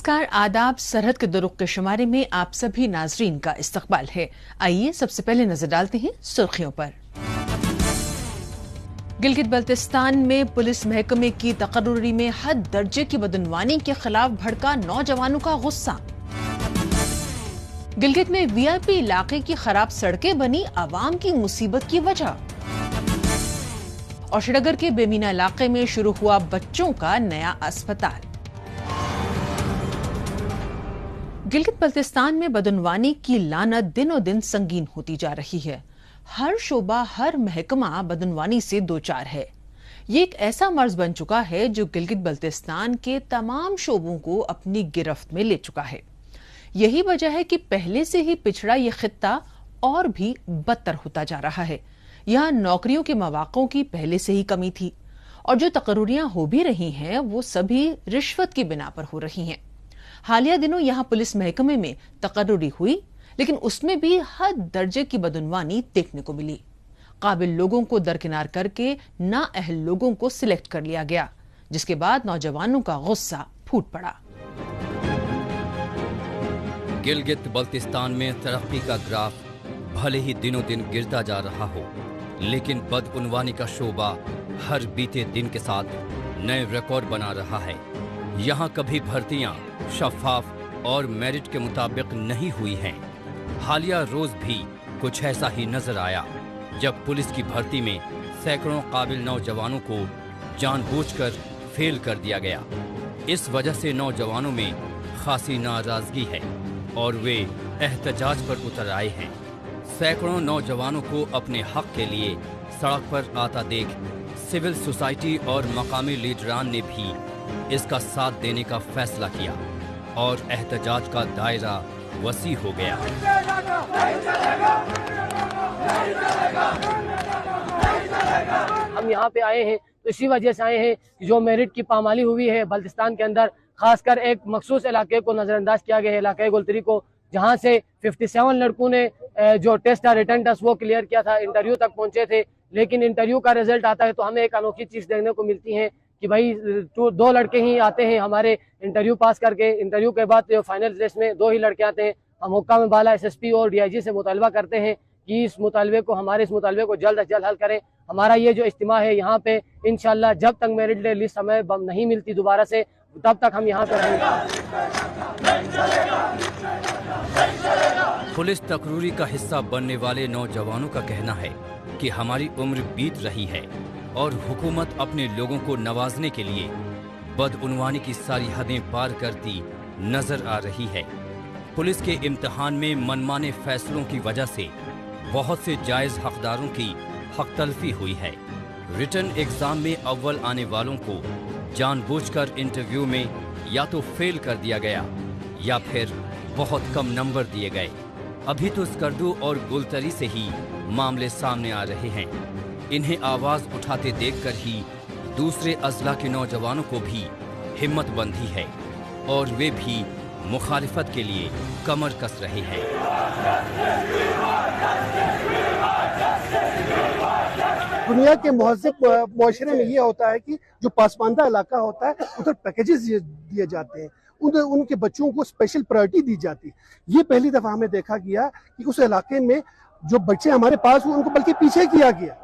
नमस्कार, आदाब। सरहद के दुरुख के शुमारे में आप सभी नाजरीन का इस्तकबाल है। आइए सबसे पहले नजर डालते हैं सुर्खियों पर। गिलगित बल्तिस्तान में पुलिस महकमे की तकर्रुरी में हद दर्जे की बदनवानी के खिलाफ भड़का नौजवानों का गुस्सा। गिलगित में वीआईपी इलाके की खराब सड़कें बनी आवाम की मुसीबत की वजह। और श्रीनगर के बेमीना इलाके में शुरू हुआ बच्चों का नया अस्पताल। गिलगित बल्तिस्तान में बदनवानी की लानत दिनों दिन संगीन होती जा रही है। हर शोबा, हर महकमा बदनवानी से दो चार है। ये एक ऐसा मर्ज बन चुका है जो गिलगित बल्तिस्तान के तमाम शोबों को अपनी गिरफ्त में ले चुका है। यही वजह है कि पहले से ही पिछड़ा ये खित्ता और भी बदतर होता जा रहा है। यहाँ नौकरियों के मौक़ों की पहले से ही कमी थी और जो तकर्रुरियां हो भी रही हैं वो सभी रिश्वत की बिना पर हो रही हैं। हालिया दिनों यहाँ पुलिस महकमे में तकर्रुरी हुई, लेकिन उसमें भी हद दर्जे की बदनवानी देखने को मिली। काबिल लोगों को दरकिनार करके नाअहल लोगों को सिलेक्ट कर लिया गया, जिसके बाद नौजवानों का गुस्सा फूट पड़ा। गिलगित बल्तिस्तान में तरक्की का ग्राफ भले ही दिनों दिन गिरता जा रहा हो, लेकिन बदउनवानी का शोबा हर बीते दिन के साथ नए रिकॉर्ड बना रहा है। यहाँ कभी भर्तियां शफाफ और मेरिट के मुताबिक नहीं हुई हैं। हालिया रोज भी कुछ ऐसा ही नजर आया, जब पुलिस की भर्ती में सैकड़ों काबिल नौजवानों को जानबूझकर फेल कर दिया गया। इस वजह से नौजवानों में खासी नाराजगी है और वे एहतजाज पर उतर आए हैं। सैकड़ों नौजवानों को अपने हक के लिए सड़क पर आता देख सिविल सोसाइटी और मकामी लीडरान ने भी इसका साथ देने का फैसला किया और एहतजाज का दायरा वसी हो गया। हम यहाँ पे आए हैं तो इसी वजह से आए हैं कि जो मेरिट की पामाली हुई है बल्तिस्तान के अंदर, खासकर एक मखसूस इलाके को नजरअंदाज किया गया है, इलाके गुलतरी को, जहाँ से 57 लड़कों ने जो टेस्ट रिटर्न टेस्ट वो क्लियर किया था, इंटरव्यू तक पहुंचे थे। लेकिन इंटरव्यू का रिजल्ट आता है तो हमें एक अनोखी चीज देखने को मिलती है कि भाई दो लड़के ही आते हैं हमारे इंटरव्यू पास करके। इंटरव्यू के बाद जो फाइनल लिस्ट में दो ही लड़के आते हैं। हम हुक्का में बाला एसएसपी और डीआईजी से मुतालबा करते हैं कि इस मुतालबे को जल्द अज जल्द हल करें। हमारा ये जो इज्तिमा है यहाँ पे, इंशाल्लाह जब तक मेरिट लिस्ट समय नहीं मिलती दोबारा से, तब तक हम यहाँ पे रहेंगे। पुलिस तकरूरी का हिस्सा बनने वाले नौजवानों का कहना है कि हमारी उम्र बीत रही है और हुकूमत अपने लोगों को नवाजने के लिए बदउनवानी की सारी हदें पार करती नजर आ रही है। पुलिस के इम्तिहान में मनमाने फैसलों की वजह से बहुत से जायज हकदारों की हक तलफी हुई है। रिटन एग्जाम में अव्वल आने वालों को जानबूझकर इंटरव्यू में या तो फेल कर दिया गया या फिर बहुत कम नंबर दिए गए। अभी तो स्कर्दू और गुलतरी से ही मामले सामने आ रहे हैं। इन्हें आवाज उठाते देखकर ही दूसरे अजला के नौजवानों को भी हिम्मत बंधी है और वे भी मुखालिफत के लिए कमर कस रहे हैं। दुनिया के महज़िब मुआशरे में ये होता है कि जो पासमानदा इलाका होता है उधर पैकेजेस दिए जाते हैं, उनके बच्चों को स्पेशल प्रायोरिटी दी जाती है। ये पहली दफा हमें देखा गया कि उस इलाके में जो बच्चे हमारे पास हुए उनको बल्कि पीछे किया गया।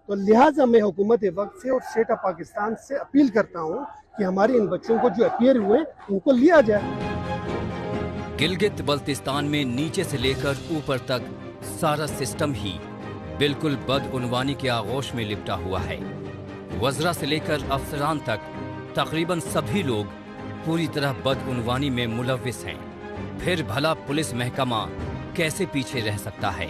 तो लिहाजा मैं हुकूमत वक्त से और स्टेट ऑफ पाकिस्तान से अपील करता हूँ कि हमारे इन बच्चों को जो अपीयर हुए उनको लिया जाए। गिलगित बल्तिस्तान में नीचे से लेकर ऊपर तक सारा सिस्टम ही बिल्कुल बदउनवानी के आगोश में लिपटा हुआ है। वज़रा से लेकर अफसरान तक तकरीबन सभी लोग पूरी तरह बदउनवानी में मुलव्विस हैं। फिर भला पुलिस महकमा कैसे पीछे रह सकता है?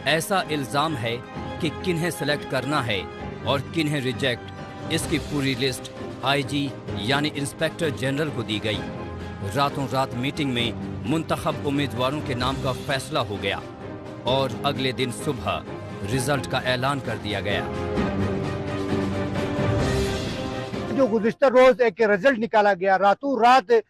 ऐसा इल्जाम है कि किन्हें सेलेक्ट करना है और किन्हें रिजेक्ट, इसकी पूरी लिस्ट आईजी यानी इंस्पेक्टर जनरल को दी गई। रातों रात मीटिंग में मुंतखब उम्मीदवारों के नाम का फैसला हो गया और अगले दिन सुबह रिजल्ट का ऐलान कर दिया गया। जो गुज़िश्ता रोज एक रिजल्ट निकाला गया, रातों रात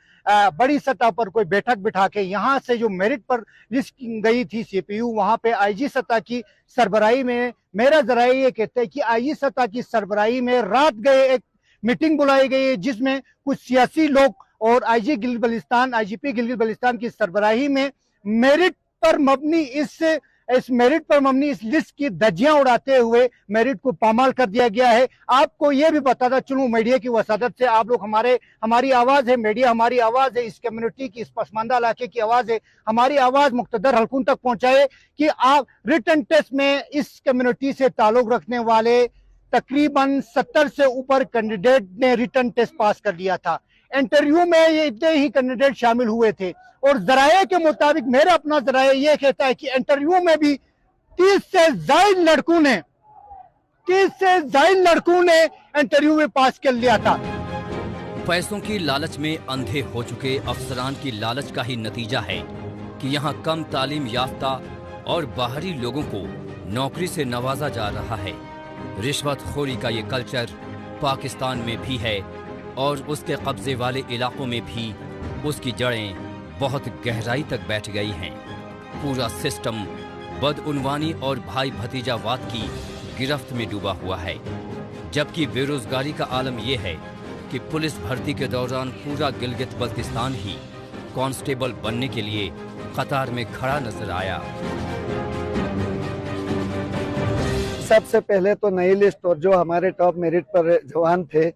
बड़ी सतह पर कोई बैठक बिठा के यहाँ से जो मेरिट पर लिस्ट गई थी सीपीयू, वहाँ पे आईजी सतह की सरबराही में, मेरा जराये ये कहते हैं कि आईजी सतह की सरबराही में रात गए एक मीटिंग बुलाई गई है जिसमें कुछ सियासी लोग और आईजी गिलगित बल्तिस्तान, आईजीपी गिलगित बल्तिस्तान की सरबराही में मेरिट पर मबनी इस मेरिट पर मबनी इस लिस्ट की धज्जियां उड़ाते हुए मेरिट को पामाल कर दिया गया है। आपको यह भी पता था, चुनू मीडिया की वसादत से आप लोग हमारी आवाज है, मीडिया हमारी आवाज है, इस कम्युनिटी की, इस पसमानदा इलाके की आवाज है, हमारी आवाज मुख्तदर हलकों तक पहुंचाए कि आप रिटन टेस्ट में इस कम्युनिटी से ताल्लुक रखने वाले तकरीबन 70 से ऊपर कैंडिडेट ने रिटन टेस्ट पास कर लिया था। इंटरव्यू में ये इतने ही कैंडिडेट शामिल हुए थे और जराये के मुताबिक, मेरा अपना जराया ये कहता है कि इंटरव्यू में भी 30 से ज्यादा लड़कों ने इंटरव्यू में पास कर लिया था। पैसों की लालच में अंधे हो चुके अफसरान की लालच का ही नतीजा है कि यहाँ कम तालीम याफ्ता और बाहरी लोगों को नौकरी से नवाजा जा रहा है। रिश्वतखोरी का ये कल्चर पाकिस्तान में भी है और उसके कब्जे वाले इलाकों में भी उसकी जड़ें बहुत गहराई तक बैठ गई हैं। पूरा सिस्टम बदउनवानी और भाई भतीजावाद की गिरफ्त में डूबा हुआ है, जबकि बेरोजगारी का आलम यह है कि पुलिस भर्ती के दौरान पूरा गिलगित बल्तिस्तान ही कांस्टेबल बनने के लिए कतार में खड़ा नजर आया। सबसे पहले तो नई लिस्ट और जो हमारे टॉप मेरिट पर जवान थे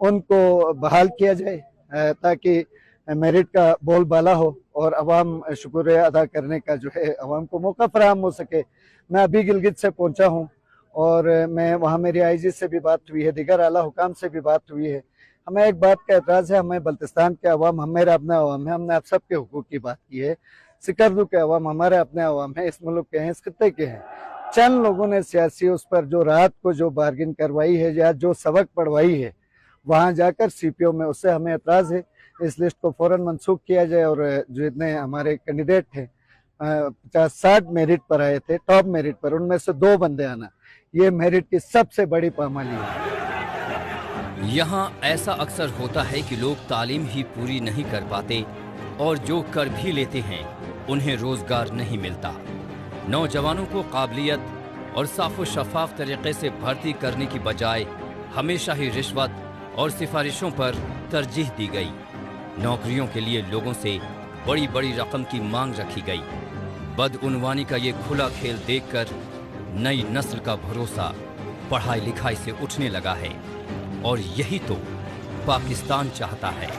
उनको बहाल किया जाए ताकि मेरिट का बोलबाला हो और अवाम शुक्रिया अदा करने का जो है अवाम को मौका फराहम हो सके। मैं अभी गिलगित से पहुंचा हूं और मैं वहां मेरी आईजी से भी बात हुई है, दीगर आला हुकाम से भी बात हुई है। हमें एक बात का एतराज़ है, हमें बल्तिस्तान के अवाम, हमारे अपने अवाम है, हमने आप सबके हुकूक की बात की है। सिकरदू के अवाम हमारे अपने अवाम है, इस मुल्क के हैं, इस खत्ते के हैं। चंद लोगों ने सियासी उस पर जो रात को जो बार्गिन करवाई है या जो सबक पढ़वाई है वहां जाकर सीपीओ में, उससे हमें एतराज़ है। इस लिस्ट को फौरन मनसूख किया जाए और जो इतने हमारे कैंडिडेट थे 50-60 मेरिट पर आए थे, टॉप मेरिट पर, उनमें से 2 बंदे आना, ये मेरिट की सबसे बड़ी पामाली है। यहाँ ऐसा अक्सर होता है कि लोग तालीम ही पूरी नहीं कर पाते और जो कर भी लेते हैं उन्हें रोजगार नहीं मिलता। नौजवानों को काबिलियत और साफ व शफाफ तरीके से भर्ती करने की बजाय हमेशा ही रिश्वत और सिफारिशों पर तरजीह दी गई। नौकरियों के लिए लोगों से बड़ी बड़ी रकम की मांग रखी गई। बदउनवानी का ये खुला खेल देखकर नई नस्ल का भरोसा पढ़ाई लिखाई से उठने लगा है और यही तो पाकिस्तान चाहता है।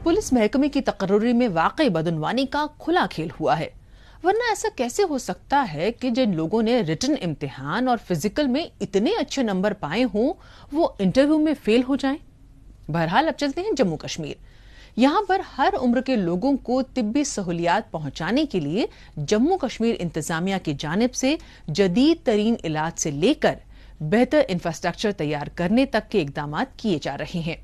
पुलिस महकमे की तकर्री में वाकई बदउनवानी का खुला खेल हुआ है, वरना ऐसा कैसे हो सकता है कि जिन लोगों ने रिटन इम्तिहान और फिजिकल में इतने अच्छे नंबर पाए हों वो इंटरव्यू में फेल हो जाएं। बहरहाल अब चलते हैं जम्मू कश्मीर। यहां पर हर उम्र के लोगों को तिब्बी सहूलियात पहुंचाने के लिए जम्मू कश्मीर इंतजामिया की जानिब से जदीद तरीन इलाज से लेकर बेहतर इंफ्रास्ट्रक्चर तैयार करने तक के इकदाम किए जा रहे हैं।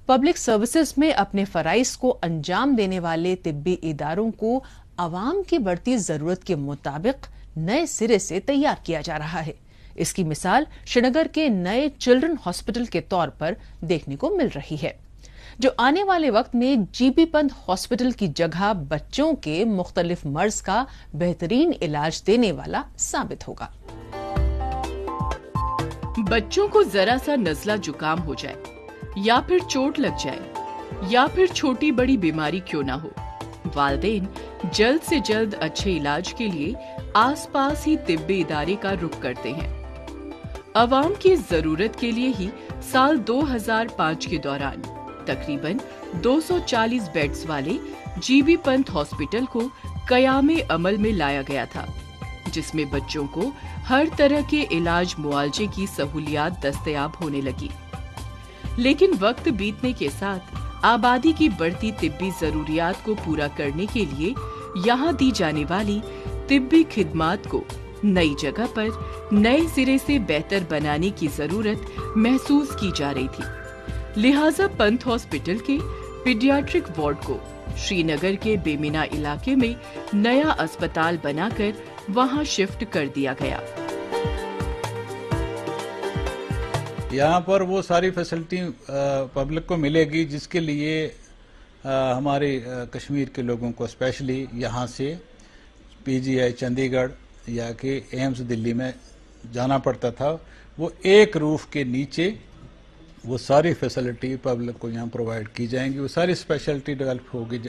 पब्लिक सर्विसेज में अपने फराइज को अंजाम देने वाले तिब्बी इदारों को आवाम की बढ़ती जरूरत के मुताबिक नए सिरे से तैयार किया जा रहा है। इसकी मिसाल श्रीनगर के नए चिल्ड्रन हॉस्पिटल के तौर पर देखने को मिल रही है, जो आने वाले वक्त में जीबी पंत हॉस्पिटल की जगह बच्चों के मुख्तलिफ मर्ज का बेहतरीन इलाज देने वाला साबित होगा। बच्चों को जरा सा नजला जुकाम हो जाए या फिर चोट लग जाए या फिर छोटी बड़ी बीमारी क्यों ना हो, वालिदैन जल्द से जल्द अच्छे इलाज के लिए आसपास ही तिब्बी इदारे का रुख करते हैं। अवाम की जरूरत के लिए ही साल 2005 के दौरान तकरीबन 240 बेड्स वाले जीबी पंत हॉस्पिटल को कयामे अमल में लाया गया था, जिसमें बच्चों को हर तरह के इलाज मुआलजे की सहूलियात दस्तयाब होने लगी। लेकिन वक्त बीतने के साथ आबादी की बढ़ती तिब्बी जरूरियात को पूरा करने के लिए यहाँ दी जाने वाली तिब्बी खिदमात को नई जगह पर नए सिरे से बेहतर बनाने की जरूरत महसूस की जा रही थी। लिहाजा पंत हॉस्पिटल के पीडियाट्रिक वार्ड को श्रीनगर के बेमिना इलाके में नया अस्पताल बनाकर वहां शिफ्ट कर दिया गया। यहाँ पर वो सारी फैसिलिटी पब्लिक को मिलेगी जिसके लिए हमारे कश्मीर के लोगों को स्पेशली यहाँ से पीजीआई चंडीगढ़ या कि एम्स दिल्ली में जाना पड़ता था। वो एक रूफ के नीचे वो सारी फैसिलिटी पब्लिक को यहाँ प्रोवाइड की जाएंगी। वो सारी स्पेशलिटी डेवलप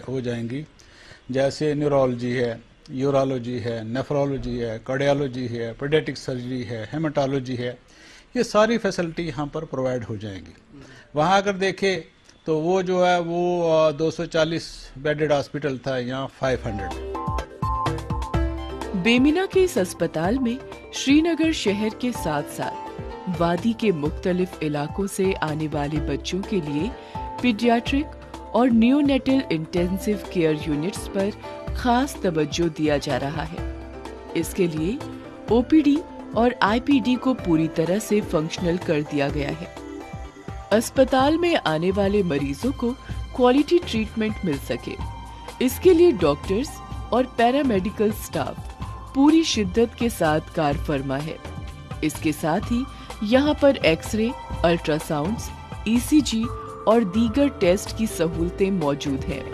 हो जाएंगी, जैसे न्यूरोलॉजी है, यूरोलॉजी है, नेफ्रोलॉजी है, कार्डियोलॉजी है, पीडियाट्रिक सर्जरी है, हेमाटोलॉजी है। ये सारी फैसिलिटी यहाँ पर प्रोवाइड हो जाएंगी। वहाँ अगर देखें तो वो जो है वो 240 बेडेड हॉस्पिटल था, यहाँ 500। बेमिना के इस अस्पताल में श्रीनगर शहर के साथ साथ वादी के मुख्तलिफ इलाकों से आने वाले बच्चों के लिए पीडियाट्रिक और नियोनेटल इंटेंसिव केयर यूनिट्स पर खास तवज्जो दिया जा रहा है। इसके लिए ओपीडी और आईपीडी को पूरी तरह से फंक्शनल कर दिया गया है। अस्पताल में आने वाले मरीजों को क्वालिटी ट्रीटमेंट मिल सके, इसके लिए डॉक्टर्स और पैरामेडिकल स्टाफ पूरी शिद्दत के साथ कार फरमा है। इसके साथ ही यहाँ पर एक्सरे, अल्ट्रासाउंड्स, ईसीजी और दीगर टेस्ट की सहूलतें मौजूद हैं।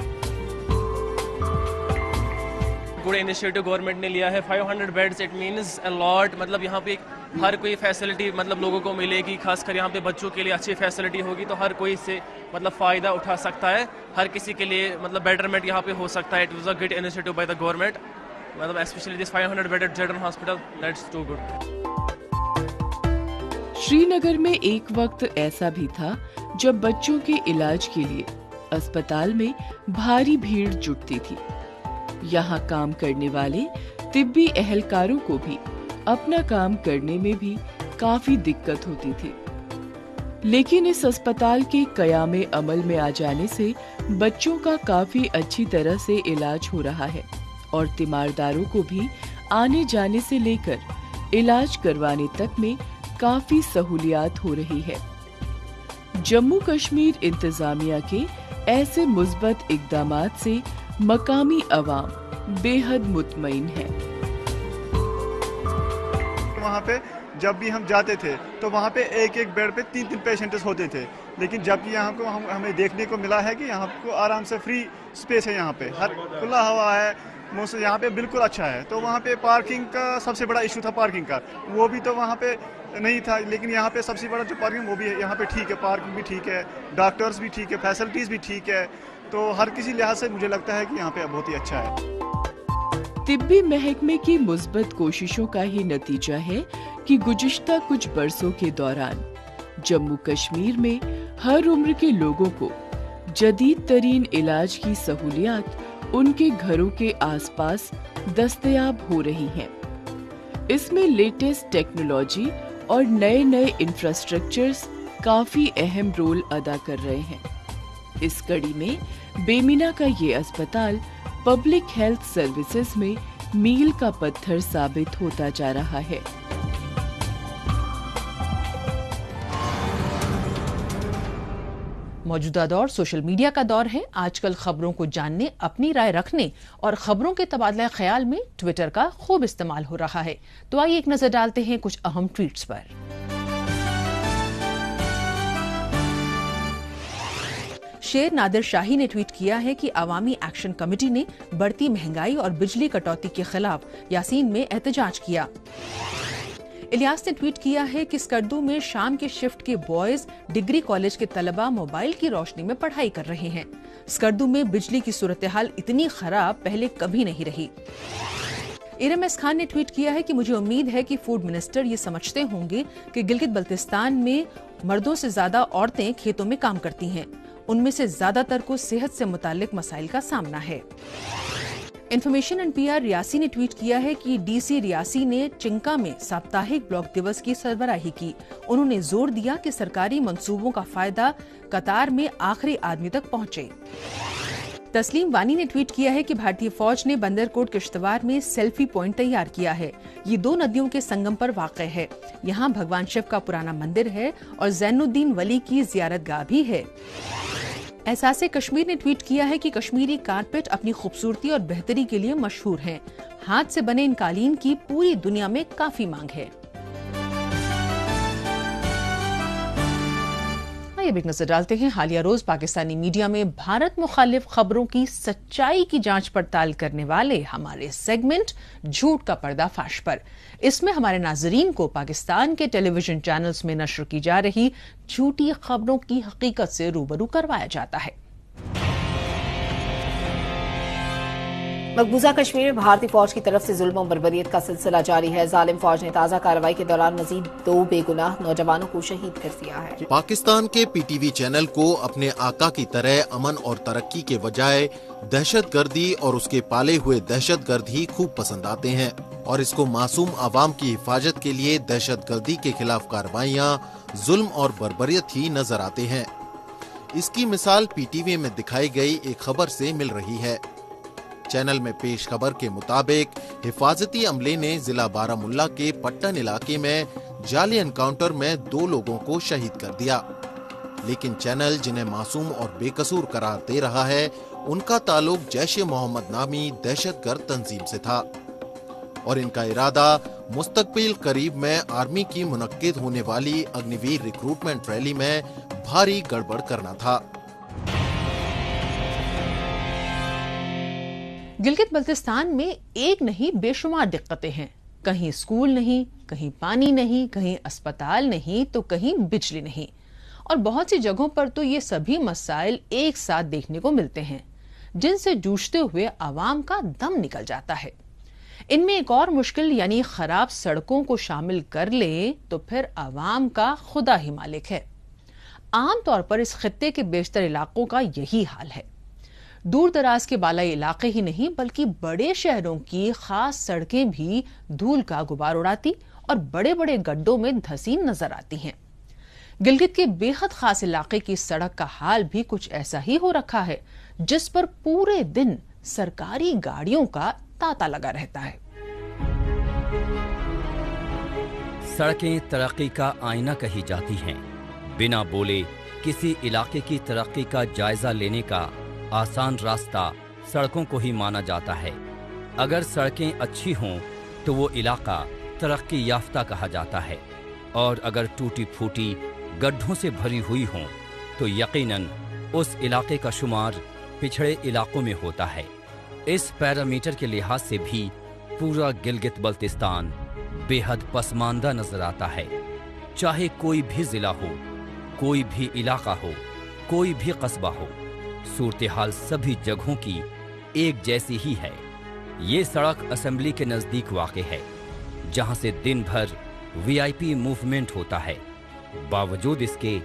गुड इनिशिएटिव गवर्नमेंट ने लिया है। 500 beds, it means a lot. मतलब यहाँ पे हर कोई फैसिलिटी मतलब लोगों को मिलेगी, खासकर यहाँ पे बच्चों के लिए अच्छी फैसिलिटी होगी, तो हर कोई इससे मतलब फ़ायदा उठा सकता है। हर किसी के लिए मतलब बेटरमेंट यहाँ पे हो सकता है। It was a good initiative by the government, मतलब specially this 500 bedded children hospital, that's too good. Srinagar में एक वक्त ऐसा भी था जब बच्चों के इलाज के लिए अस्पताल में भारी भीड़ जुटती थी। यहाँ काम करने वाले तिब्बी एहलकारों को भी अपना काम करने में भी काफी दिक्कत होती थी, लेकिन इस अस्पताल के कयामे अमल में आ जाने से बच्चों का काफी अच्छी तरह से इलाज हो रहा है और तीमारदारों को भी आने जाने से लेकर इलाज करवाने तक में काफी सहूलियात हो रही है। जम्मू कश्मीर इंतजामिया के ऐसे मुस्बत इक़दामात से मकामी अवाम बेहद मुतमईन है। वहाँ पे जब भी हम जाते थे तो वहाँ पे एक एक बेड पे 3-3 पेशेंट्स होते थे, लेकिन जब यहाँ को हमें देखने को मिला है कि यहाँ को आराम से फ्री स्पेस है, यहाँ पे हर खुला हवा है, मौसम यहाँ पे बिल्कुल अच्छा है। तो वहाँ पे पार्किंग का सबसे बड़ा इशू था, पार्किंग का, वो भी तो वहाँ पे नहीं था, लेकिन यहाँ पे सबसे बड़ा जो पार्किंग वो भी है, यहाँ पे ठीक है, पार्किंग भी ठीक है, डॉक्टर्स भी ठीक है, फैसिलिटीज भी ठीक है, तो हर किसी लिहाज से मुझे लगता है कि यहाँ पे बहुत ही अच्छा है। तिब्बी महकमे की मुस्बत कोशिशों का ही नतीजा है कि गुज़िश्ता कुछ बरसों के दौरान जम्मू कश्मीर में हर उम्र के लोगों को जदीद तरीन इलाज की सहूलियात उनके घरों के आसपास दस्तयाब हो रही हैं। इसमें लेटेस्ट टेक्नोलॉजी और नए नए इंफ्रास्ट्रक्चर्स काफी अहम रोल अदा कर रहे हैं। इस कड़ी में बेमिना का ये अस्पताल पब्लिक हेल्थ सर्विसेज में मील का पत्थर साबित होता जा रहा है। मौजूदा दौर सोशल मीडिया का दौर है। आजकल खबरों को जानने, अपनी राय रखने और खबरों के तबादला ख्याल में ट्विटर का खूब इस्तेमाल हो रहा है। तो आइए एक नजर डालते हैं कुछ अहम ट्वीट्स पर। शेर नादिर शाही ने ट्वीट किया है कि अवामी एक्शन कमेटी ने बढ़ती महंगाई और बिजली कटौती के खिलाफ यासीन में एहतजाज किया। इलियास ने ट्वीट किया है कि स्कर्दू में शाम के शिफ्ट के बॉयज डिग्री कॉलेज के तलबा मोबाइल की रोशनी में पढ़ाई कर रहे हैं। स्कर्दू में बिजली की सूरत हाल इतनी खराब पहले कभी नहीं रही। इरम खान ने ट्वीट किया है कि मुझे उम्मीद है कि फूड मिनिस्टर ये समझते होंगे कि गिलगित बल्तिस्तान में मर्दों से ज्यादा औरतें खेतों में काम करती हैं। उनमें से ज्यादातर को सेहत से मुताल्लिक मसाइल का सामना है। इन्फॉर्मेशन एंड पीआर रियासी ने ट्वीट किया है कि डीसी रियासी ने चिंका में साप्ताहिक ब्लॉक दिवस की सरबराही की। उन्होंने जोर दिया कि सरकारी मंसूबों का फायदा कतार में आखिरी आदमी तक पहुंचे। तस्लीम वानी ने ट्वीट किया है कि भारतीय फौज ने बंदरकोट किश्तवाड़ में सेल्फी पॉइंट तैयार किया है। ये दो नदियों के संगम पर वाक़ है। यहाँ भगवान शिव का पुराना मंदिर है और ज़ैनुद्दीन वली की ज़ियारतगाह भी है। एहसासे कश्मीर ने ट्वीट किया है कि कश्मीरी कारपेट अपनी खूबसूरती और बेहतरी के लिए मशहूर हैं। हाथ से बने इन कालीन की पूरी दुनिया में काफी मांग है। अब एक नजर डालते हैं हालिया रोज पाकिस्तानी मीडिया में भारत मुखालिफ खबरों की सच्चाई की जांच पड़ताल करने वाले हमारे सेगमेंट झूठ का पर्दाफाश पर। इसमें हमारे नाजरीन को पाकिस्तान के टेलीविजन चैनल्स में नश्र की जा रही झूठी खबरों की हकीकत से रूबरू करवाया जाता है। मकबूजा कश्मीर में भारतीय फौज की तरफ से जुल्म और बर्बरियत का सिलसिला जारी है। जालिम फौज ने ताज़ा कार्रवाई के दौरान मजीद 2 बेगुनाह नौजवानों को शहीद कर दिया है। पाकिस्तान के पीटीवी चैनल को अपने आका की तरह अमन और तरक्की के बजाय दहशतगर्दी और उसके पाले हुए दहशतगर्द ही खूब पसंद आते हैं और इसको मासूम आवाम की हिफाजत के लिए दहशतगर्दी के खिलाफ कार्रवाइयाँ, जुल्म और बर्बरियत ही नजर आते हैं। इसकी मिसाल पीटीवी में दिखाई गई एक खबर से मिल रही है। चैनल में पेश खबर के मुताबिक हिफाजती अमले ने जिला बारामुल्ला के पट्टन इलाके में जाली एनकाउंटर में 2 लोगों को शहीद कर दिया, लेकिन चैनल जिन्हें मासूम और बेकसूर करार दे रहा है उनका ताल्लुक जैश ए मोहम्मद नामी दहशतगर्द तंजीम से था और इनका इरादा मुस्तकबिल करीब में आर्मी की मुनक्किद होने वाली अग्निवीर रिक्रूटमेंट रैली में भारी गड़बड़ करना था। गिलगित बल्तिस्तान में एक नहीं बेशुमार दिक्कतें हैं। कहीं स्कूल नहीं, कहीं पानी नहीं, कहीं अस्पताल नहीं, तो कहीं बिजली नहीं, और बहुत सी जगहों पर तो ये सभी मसाइल एक साथ देखने को मिलते हैं जिनसे जूझते हुए आवाम का दम निकल जाता है। इनमें एक और मुश्किल यानी खराब सड़कों को शामिल कर ले तो फिर आवाम का खुदा ही मालिक है। आमतौर पर इस खित्ते के बेशतर इलाकों का यही हाल है। दूर दराज के बालाई इलाके ही नहीं बल्कि बड़े शहरों की खास सड़कें भी धूल का गुबार उड़ाती और बड़े बड़े गड्ढों में धंसी नजर आती हैं। गिलगित के बेहद खास इलाके की सड़क का हाल भी कुछ ऐसा ही हो रखा है, जिस पर पूरे दिन सरकारी गाड़ियों का तांता लगा रहता है। सड़कें तरक्की का आईना कही जाती हैं। बिना बोले किसी इलाके की तरक्की का जायजा लेने का आसान रास्ता सड़कों को ही माना जाता है। अगर सड़कें अच्छी हों तो वो इलाका तरक्की याफ्ता कहा जाता है, और अगर टूटी फूटी गड्ढों से भरी हुई हों तो यकीनन उस इलाके का शुमार पिछड़े इलाकों में होता है। इस पैरामीटर के लिहाज से भी पूरा गिलगित बल्तिस्तान बेहद पसमानदा नजर आता है। चाहे कोई भी जिला हो, कोई भी इलाका हो, कोई भी कस्बा हो, सूरत हाल सभी जगहों की एक जैसी ही है। ये सड़क असेंबली के नजदीक वाक़े है, जहां से दिन भर वीआईपी मूवमेंट होता है। बावजूद इसके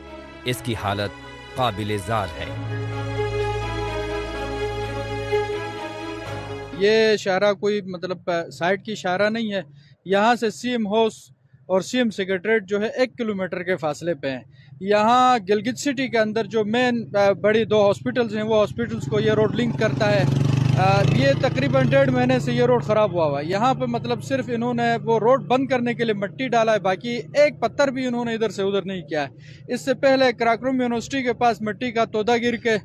इसकी हालत काबिल-ए-ज़ार है। ये शाहरा कोई मतलब साइड की शाहरा नहीं है। यहाँ से सीएम हाउस और सीएम सेक्रेटरीट जो है 1 किलोमीटर के फासले पे है। यहाँ गिलगित सिटी के अंदर जो मेन बड़ी 2 हॉस्पिटल्स हैं वो हॉस्पिटल्स को ये रोड लिंक करता है। ये तकरीबन 1.5 महीने से ये रोड ख़राब हुआ है। यहाँ पे मतलब सिर्फ इन्होंने वो रोड बंद करने के लिए मिट्टी डाला है, बाकी एक पत्थर भी इन्होंने इधर से उधर नहीं किया है। इससे पहले कराक्रम यूनिवर्सिटी के पास मिट्टी का तोदा गिर के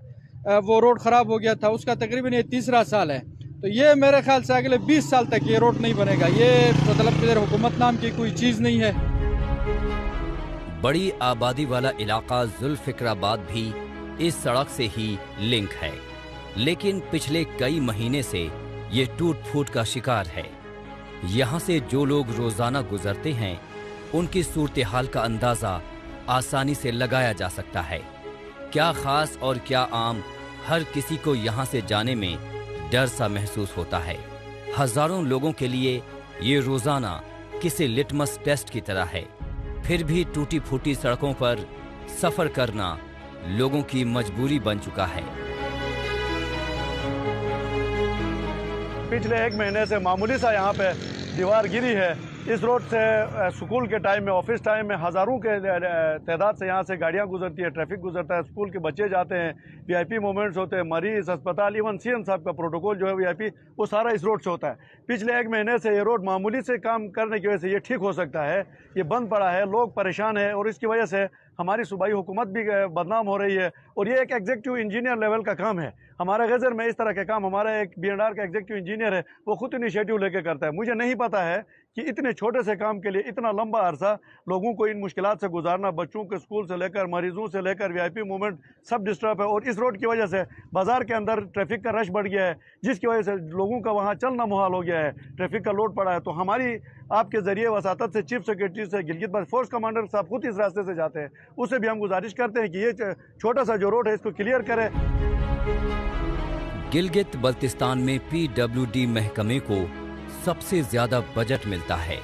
वो रोड ख़राब हो गया था, उसका तकरीबन ये 3रा साल है। तो ये मेरे ख्याल से अगले 20 साल तक ये रोड नहीं बनेगा। ये मतलब इधर हुकूमत नाम की कोई चीज़ नहीं है। बड़ी आबादी वाला इलाका जुल्फिक्राबाद भी इस सड़क से ही लिंक है, लेकिन पिछले कई महीने से ये टूट फूट का शिकार है। यहाँ से जो लोग रोजाना गुजरते हैं उनकी सूरत हाल का अंदाजा आसानी से लगाया जा सकता है। क्या खास और क्या आम, हर किसी को यहाँ से जाने में डर सा महसूस होता है। हजारों लोगों के लिए ये रोजाना किसी लिटमस टेस्ट की तरह है। फिर भी टूटी फूटी सड़कों पर सफर करना लोगों की मजबूरी बन चुका है। पिछले 1 महीने से मामूली सा यहाँ पे दीवार गिरी है। इस रोड से स्कूल के टाइम में, ऑफिस टाइम में हज़ारों के तादाद से यहाँ से गाड़ियाँ गुजरती है, ट्रैफिक गुजरता है, स्कूल के बच्चे जाते हैं, वीआईपी मोमेंट्स होते हैं, मरीज, अस्पताल, इवन सीएम साहब का प्रोटोकॉल जो है वीआईपी, वो सारा इस रोड से होता है। पिछले 1 महीने से ये रोड मामूली से काम करने की वजह से ये ठीक हो सकता है, ये बंद पड़ा है, लोग परेशान हैं और इसकी वजह से हमारी सूबाई हुकूमत भी बदनाम हो रही है। और ये एक एग्जीक्यूटिव इंजीनियर लेवल का काम है। हमारे गज़र में इस तरह के काम हमारा एक BNR का एग्जीक्यूटिव इंजीनियर है, वो खुद इनिशिएटिव लेके करता है। मुझे नहीं पता है कि इतने छोटे से काम के लिए इतना लंबा अरसा लोगों को इन मुश्किलात से गुजारना, बच्चों के स्कूल से लेकर मरीजों से लेकर VIP मूवमेंट सब डिस्टर्ब है। और इस रोड की वजह से बाजार के अंदर ट्रैफिक का रश बढ़ गया है, जिसकी वजह से लोगों का वहाँ चलना मुहाल हो गया है, ट्रैफिक का लोड पड़ा है। तो हमारी आपके जरिए वसातत से चीफ सेक्रेटरी से गिलगित बल्तिस्तान फोर्स कमांडर साहब खुद इस रास्ते से जाते हैं, उससे भी हम गुजारिश करते हैं कि ये छोटा सा जो रोड है इसको क्लियर करें। गिलगित बल्तिस्तान में PWD महकमे को सबसे ज्यादा बजट मिलता है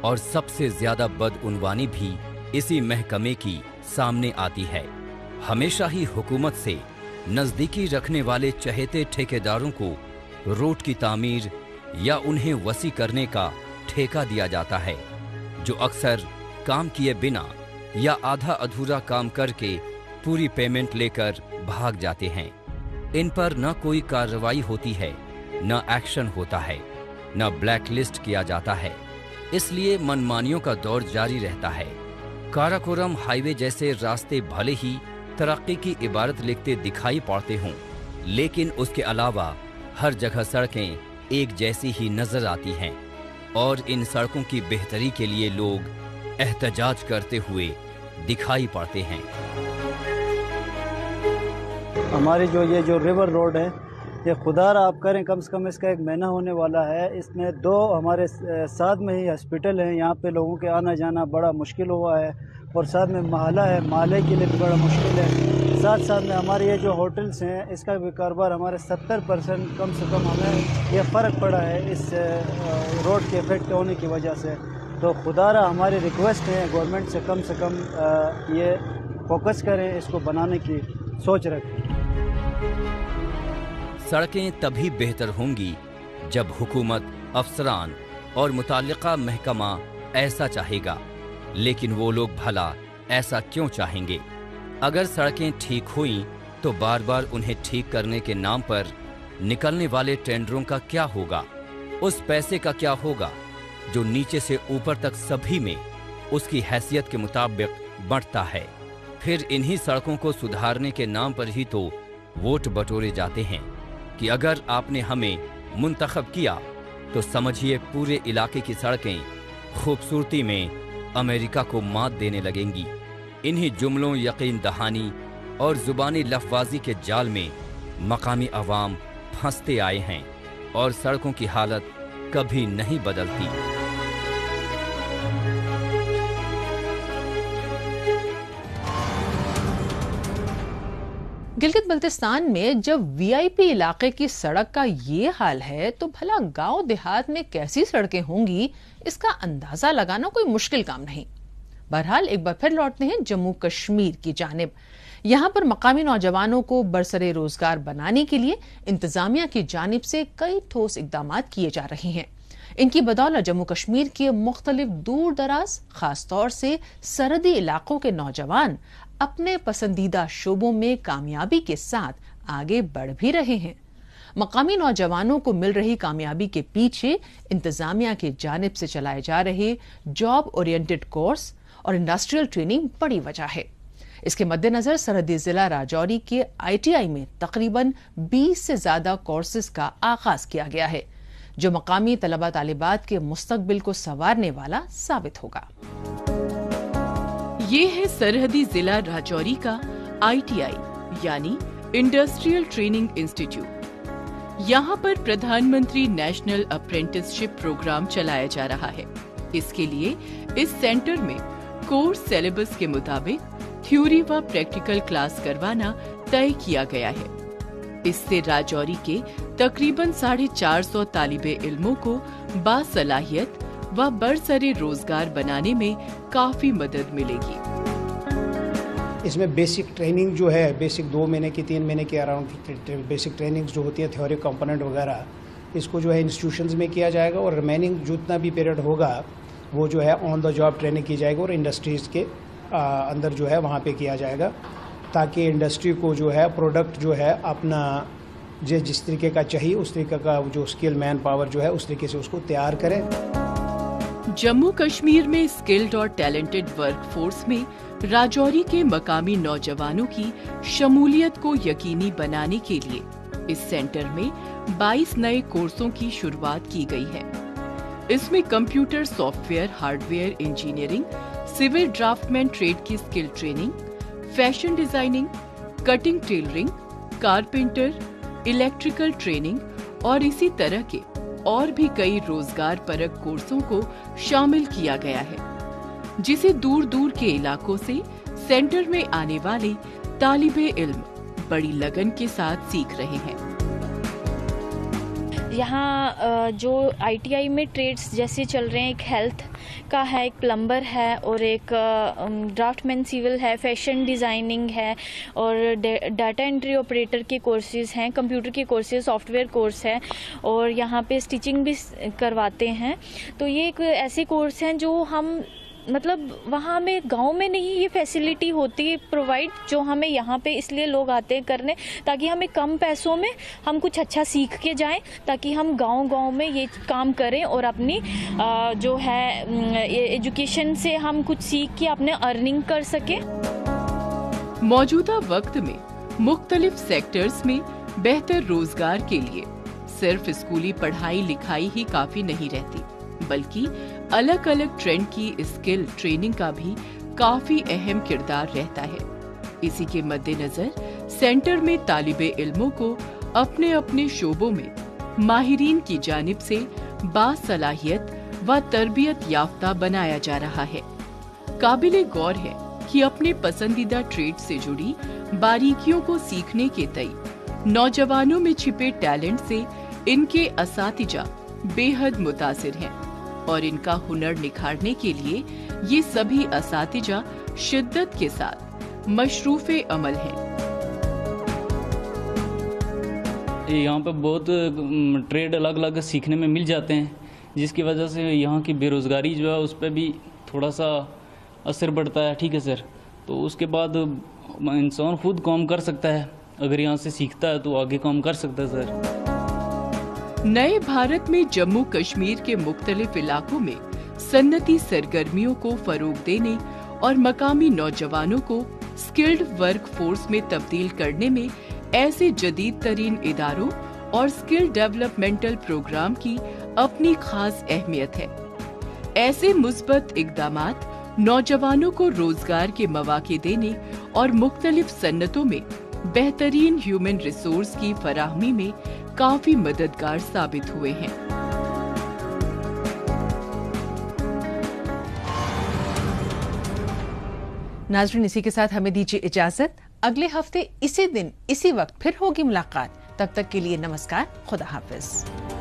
और सबसे ज्यादा बदउनवानी भी इसी महकमे की सामने आती है। हमेशा ही हुकूमत से नजदीकी रखने वाले चहेते ठेकेदारों को रोड की तामीर या उन्हें वसी करने का ठेका दिया जाता है, जो अक्सर काम किए बिना या आधा अधूरा काम करके पूरी पेमेंट लेकर भाग जाते हैं। इन पर न कोई कार्रवाई होती है, न एक्शन होता है, न ब्लैक लिस्ट किया जाता है। इसलिए मनमानियों का दौर जारी रहता है। काराकोरम हाईवे जैसे रास्ते भले ही तरक्की की इबारत लिखते दिखाई पड़ते हों, लेकिन उसके अलावा हर जगह सड़कें एक जैसी ही नजर आती हैं और इन सड़कों की बेहतरी के लिए लोग एहतजाज करते हुए दिखाई पड़ते हैं। हमारी जो रिवर रोड है, ये खुदारा आप करें, कम से कम इसका 1 महीना होने वाला है। इसमें 2 हमारे साथ में ही हॉस्पिटल हैं, यहाँ पे लोगों के आना जाना बड़ा मुश्किल हुआ है और साथ में महला है, महले के लिए भी बड़ा मुश्किल है। साथ साथ में हमारे ये जो होटल्स हैं, इसका भी कारोबार हमारे 70% कम से कम हमें ये फ़र्क पड़ा है इस रोड के इफेक्ट होने की वजह से। तो खुदारा हमारी रिक्वेस्ट है गवर्नमेंट से कम ये फोकस करें, इसको बनाने की सोच रखें। सड़कें तभी बेहतर होंगी जब हुकूमत, अफसरान और मुताल्लिका महकमा ऐसा चाहेगा, लेकिन वो लोग भला ऐसा क्यों चाहेंगे? अगर सड़कें ठीक हुई तो बार बार उन्हें ठीक करने के नाम पर निकलने वाले टेंडरों का क्या होगा? उस पैसे का क्या होगा जो नीचे से ऊपर तक सभी में उसकी हैसियत के मुताबिक बढ़ता है? फिर इन्हीं सड़कों को सुधारने के नाम पर ही तो वोट बटोरे जाते हैं कि अगर आपने हमें मुंतखब किया तो समझिए पूरे इलाके की सड़कें खूबसूरती में अमेरिका को मात देने लगेंगी। इन्हीं जुमलों, यकीन दहानी और जुबानी लफवाजी के जाल में मकामी अवाम फंसते आए हैं और सड़कों की हालत कभी नहीं बदलती। गिलगित बल्तिस्तान में जब VIP इलाके की सड़क का ये हाल है तो भला गांव देहात में कैसी सड़कें होंगी, इसका अंदाजा लगाना कोई मुश्किल काम नहीं। बहरहाल एक बार फिर लौटते हैं जम्मू कश्मीर की जानिब। यहाँ पर मकामी नौजवानों को बरसरे रोजगार बनाने के लिए इंतजामिया की जानिब से कई ठोस इकदाम किए जा रहे हैं। इनकी बदौलत जम्मू कश्मीर के मुख्तलिफ दूर दराज, खासतौर से सरहदी इलाकों के नौजवान अपने पसंदीदा शोबों में कामयाबी के साथ आगे बढ़ भी रहे हैं। मकामी नौजवानों को मिल रही कामयाबी के पीछे इंतजामिया की जानिब से चलाए जा रहे जॉब ओरिएंटेड कोर्स और इंडस्ट्रियल ट्रेनिंग बड़ी वजह है। इसके मद्देनजर सरहदी जिला राजौरी के ITI में तकरीबन 20 से ज्यादा कोर्सेज का आगाज किया गया है, जो मकामी तलबा तालिबात के मुस्तकबिल को संवारने वाला साबित होगा। ये है सरहदी जिला राजौरी का ITI यानी इंडस्ट्रियल ट्रेनिंग इंस्टीट्यूट। यहाँ पर प्रधानमंत्री नेशनल अप्रेंटिसशिप प्रोग्राम चलाया जा रहा है। इसके लिए इस सेंटर में कोर्स सिलेबस के मुताबिक थ्योरी व प्रैक्टिकल क्लास करवाना तय किया गया है। इससे राजौरी के तकरीबन 450 तालिबे इल्मों को बासलाहियत व बरसरे रोजगार बनाने में काफी मदद मिलेगी। इसमें बेसिक ट्रेनिंग जो है, बेसिक 2 महीने की 3 महीने के अराउंड बेसिक ट्रेनिंग जो होती है, थ्योरी कंपोनेंट वगैरह, इसको जो है इंस्टीट्यूशंस में किया जाएगा और रिमेनिंग जितना भी पीरियड होगा वो जो है ऑन द जॉब ट्रेनिंग की जाएगी और इंडस्ट्रीज़ के अंदर जो है वहाँ पे किया जाएगा, ताकि इंडस्ट्री को जो है प्रोडक्ट जो है अपना जिस तरीके का चाहिए उस तरीके का जो स्किल मैन पावर जो है उस तरीके से उसको तैयार करें। जम्मू कश्मीर में स्किल्ड और टैलेंटेड वर्कफोर्स में राजौरी के मकामी नौजवानों की शमूलियत को यकीनी बनाने के लिए इस सेंटर में 22 नए कोर्सों की शुरुआत की गई है। इसमें computer software, hardware engineering, civil draftman trade की skill training, fashion designing, cutting tailoring, carpenter, electrical training और इसी तरह के और भी कई रोजगार परक कोर्सों को शामिल किया गया है, जिसे दूर दूर के इलाकों से सेंटर में आने वाले तालिबे इल्म बड़ी लगन के साथ सीख रहे हैं। यहाँ जो ITI में ट्रेड्स जैसे चल रहे हैं, एक हेल्थ का है, एक प्लम्बर है और एक ड्राफ्टमैन सिविल है, फैशन डिज़ाइनिंग है और डाटा एंट्री ऑपरेटर के कोर्सेज हैं, कंप्यूटर के कोर्सेज, सॉफ्टवेयर कोर्स है और यहाँ पे स्टिचिंग भी करवाते हैं। तो ये एक ऐसे कोर्स हैं जो हम मतलब वहाँ में गांव में नहीं ये फैसिलिटी होती प्रोवाइड, जो हमें यहाँ पे इसलिए लोग आते हैं करने, ताकि हमें कम पैसों में हम कुछ अच्छा सीख के जाएं, ताकि हम गांव-गांव में ये काम करें और अपनी जो है एजुकेशन से हम कुछ सीख के अपने अर्निंग कर सकें। मौजूदा वक्त में मुख्तलिफ सेक्टर्स में बेहतर रोजगार के लिए सिर्फ स्कूली पढ़ाई लिखाई ही काफी नहीं रहती, बल्कि अलग अलग ट्रेंड की स्किल ट्रेनिंग का भी काफी अहम किरदार रहता है। इसी के मद्देनजर सेंटर में तालिबे इल्मों को अपने अपने शोबों में माहिरीन की जानिब से बासलाहियत व तरबियत याफ्ता बनाया जा रहा है। काबिले गौर है कि अपने पसंदीदा ट्रेड से जुड़ी बारीकियों को सीखने के तई नौजवानों में छिपे टैलेंट से इनके असातिजा बेहद मुतासिर हैं और इनका हुनर निखारने के लिए ये सभी असातिजा शिद्दत के साथ मशरूफ़े अमल हैं। यहाँ पे बहुत ट्रेड अलग अलग सीखने में मिल जाते हैं, जिसकी वजह से यहाँ की बेरोज़गारी जो है उस पर भी थोड़ा सा असर पड़ता है। ठीक है सर, तो उसके बाद इंसान खुद काम कर सकता है, अगर यहाँ से सीखता है तो आगे काम कर सकता है सर। नए भारत में जम्मू कश्मीर के मुख्तलिफ इलाकों में सन्नती सरगर्मियों को फरोग देने और मकामी नौजवानों को स्किल्ड वर्क फोर्स में तब्दील करने में ऐसे जदीद तरीन इदारों और स्किल डेवलपमेंटल प्रोग्राम की अपनी खास अहमियत है। ऐसे मुस्बत इक़दामात नौजवानों को रोजगार के मौके देने और मुख्तलिफ सन्नतों में बेहतरीन ह्यूमन रिसोर्स की फराहमी में काफी मददगार साबित हुए हैं। नाज़रीन, इसी के साथ हमें दीजिए इजाजत। अगले हफ्ते इसी दिन इसी वक्त फिर होगी मुलाकात। तब तक के लिए नमस्कार, खुदा हाफिज।